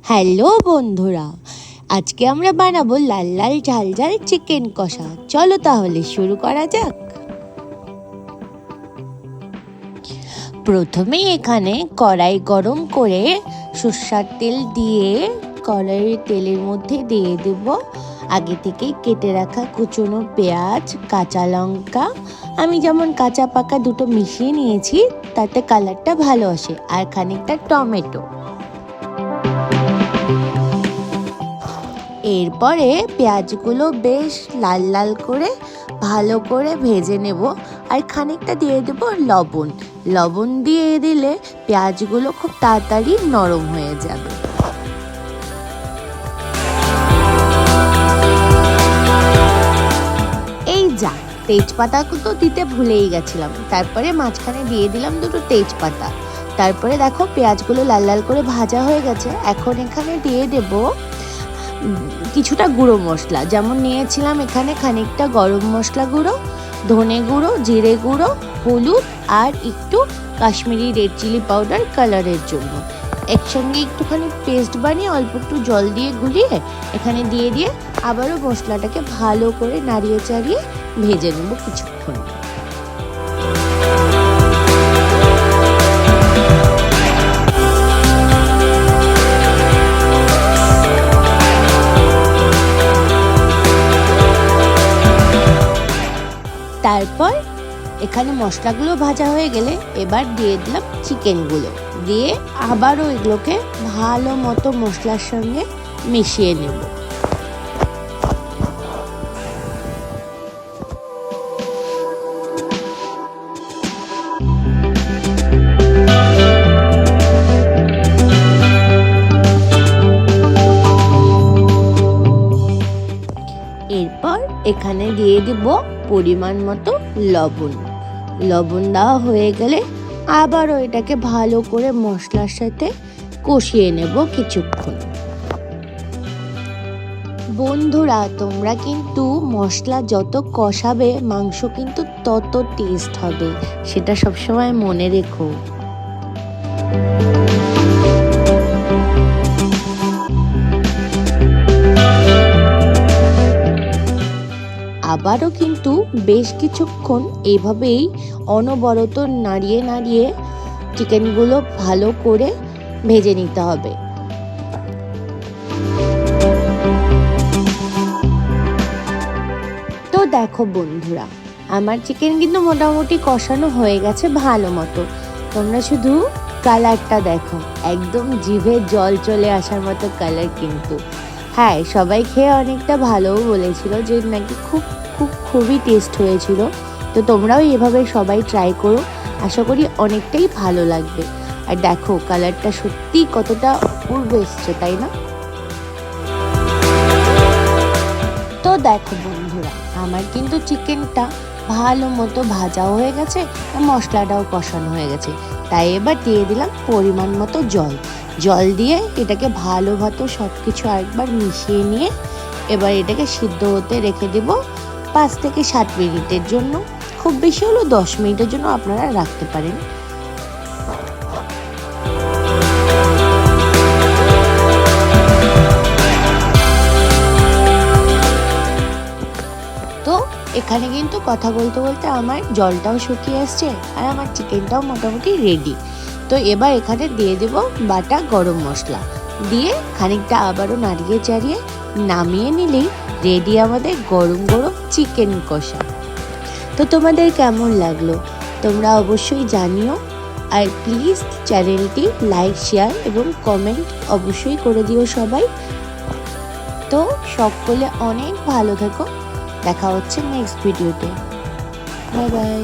Hello বন্ধুরা, আজকে আমরা বানাবো লাল লাল ঝাল ঝাল চিকেন কষা। চলো তাহলে শুরু করা যাক। প্রথমে এখানে কড়াই গরম করে সরষের তেল দিয়ে কড়াইয়ের তেলের মধ্যে দিয়ে দেব আগে থেকে কেটে রাখা কুচনো পেঁয়াজ, কাঁচা লঙ্কা। আমি যেমন কাঁচা পাকা দুটো মিশিয়ে নিয়েছি, তাতে কালারটা ভালো আসে, আর খানিকটা টমেটো। এরপরে পেঁয়াজগুলো বেশ লাল লাল করে ভালো করে ভেজে নেব, আর খানিকটা দিয়ে দেব লবণ। লবণ দিয়ে দিলে পেঁয়াজগুলো খুব তাড়াতাড়ি নরম হয়ে যাবে। এই যা, তেজপাতা তো দিতে ভুলেই গেছিলাম। তারপরে মাঝখানে দিয়ে দিলাম দুটো তেজপাতা। তারপরে দেখো পেঁয়াজগুলো লাল লাল করে ভাজা হয়ে গেছে। এখন এখানে দিয়ে দেব কিছুটা গুঁড়ো মশলা, যেমন নিয়েছিলাম এখানে খানিকটা গরম মশলা গুঁড়ো, ধনে গুঁড়ো, জিরে গুঁড়ো, হলুদ আর একটু কাশ্মীরি রেড চিলি পাউডার কালারের জন্য। একসঙ্গে একটুখানি পেস্ট বানিয়ে অল্প একটু জল দিয়ে গুলিয়ে এখানে দিয়ে আবারও মশলাটাকে ভালো করে নাড়িয়ে চাড়িয়ে ভেজে নেব কিছুক্ষণ। তারপর এখানে মশলাগুলো ভাজা হয়ে গেলে এবার দিয়ে দিলাম চিকেনগুলো, দিয়ে আবারও এগুলোকে ভালো মতো মশলার সঙ্গে মিশিয়ে নেব। এরপর এখানে দিয়ে দেব পরিমাণ মতো লবণ। লবণ দেওয়া হয়ে গেলে আবারও এটাকে ভালো করে মশলার সাথে কষিয়ে নেব কিছুক্ষণ। বন্ধুরা, তোমরা কিন্তু মশলা যত কষাবে মাংস কিন্তু তত টেস্ট হবে, সেটা সবসময় মনে রেখো। আবারও কিন্তু বেশ কিছুক্ষণ এইভাবেই অনবরত নাড়িয়ে নাড়িয়ে চিকেনগুলো ভালো করে ভেজে নিতে হবে। তো দেখো বন্ধুরা, আমার চিকেন কিন্তু মোটামুটি কষানো হয়ে গেছে ভালো মতো। তোমরা শুধু কালারটা দেখো, একদম জিভে জল চলে আসার মতো কালার কিন্তু। হ্যাঁ, সবাই খেয়ে অনেকটা ভালোও বলেছিল যে নাকি খুবই টেস্ট হয়েছিল। তো তোমরাও এভাবে সবাই ট্রাই করো, আশা করি অনেকটাই ভালো লাগবে। আর দেখো কালারটা সত্যি কতটা অপূর্ব এসছে, তাই না? তো দেখো বন্ধুরা, আমার কিন্তু চিকেনটা ভালো মতো ভাজাও হয়ে গেছে, আর মশলাটাও কষানো হয়ে গেছে। তাই এবার দিয়ে দিলাম পরিমাণ মতো জল দিয়ে এটাকে ভালোভাবে সব কিছু আরেকবার মিশিয়ে নিয়ে এবার এটাকে সিদ্ধ হতে রেখে দেব 5 থেকে 7 মিনিটের জন্য। খুব বেশি হলো 10 মিনিটের জন্য আপনারা রাখতে পারেন। তো এখানে কিন্তু কথা বলতে বলতে আমার জলটাও শুকিয়ে আসছে, আর আমার চিকেনটাও মোটামুটি রেডি। তো এবার এখানে দিয়ে দেব বাটা গরম মশলা, দিয়ে খানিকটা আবারও নাড়িয়ে চাড়িয়ে নামিয়ে নিলেই রেডি আমাদের গরম গরম চিকেন কষা। তো তোমাদের কেমন লাগলো তোমরা অবশ্যই জানিও, আর প্লিজ চ্যানেলটি লাইক, শেয়ার এবং কমেন্ট অবশ্যই করে দিও সবাই। তো সকলে অনেক ভালো থেকো, দেখা হচ্ছে নেক্সট ভিডিওতে। Bye bye.